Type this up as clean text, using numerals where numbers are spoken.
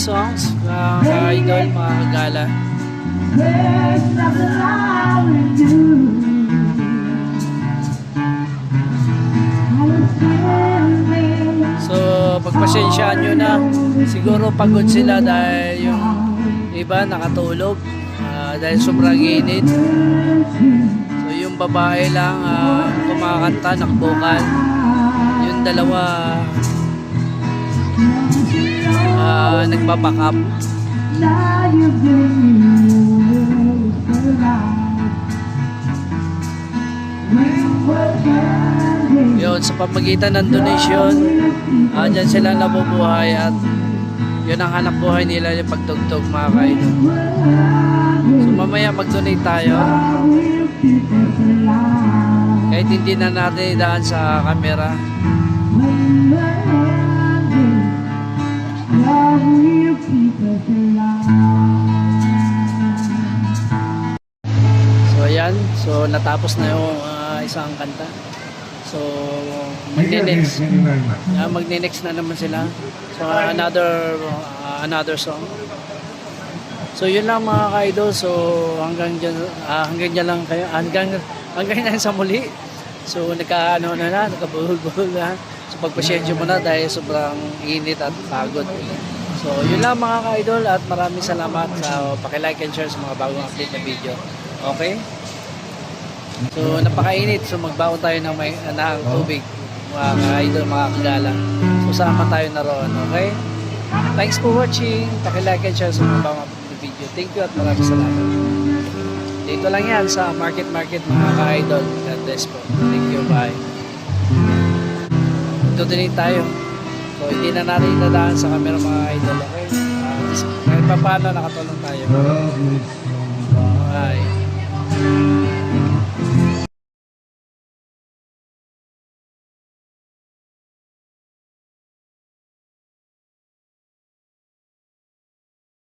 songs, mga idol, mga kagala. So pagpasensyaan nyo na, siguro pagod sila dahil yung iba nakatulog dahil sobrang init. So yung babae lang kumakanta, nakbukal. Yung dalawa nagpapack up. Yun, sa pamagitan ng donation, dyan sila nabubuhay at yun ang hanap buhay nila, yung pagtugtog, mga kaidol. So mamaya mag-donate tayo. Kahit hindi na natin idaan sa camera. So ayan, so natapos na yung isang kanta. So magne-next na naman sila. So another song. So yun lang mga ka-idol. So hanggang dyan lang kayo, hanggang yan sa muli. So nagkabuhol-buhol na. So pagpasyensya mo na dahil sobrang init at pagod. So yun lang mga ka-idol at maraming salamat sa paki-like and share sa mga bagong update na video. Okay? So napakainit, so magbaon tayo ng tubig, mga ka-idol, mga kagala. So sama tayo na roon, okay? Thanks for watching. Paki-like and share sa mga bagong update na video. Thank you at maraming salamat. Dito lang yan sa market mga ka-idol. God bless po. Thank you, bye. Tutuloy tayo. So hindi na natin dadaan sa camera mga idol, okay? Kahit pa paano nakatulong tayo. Bye.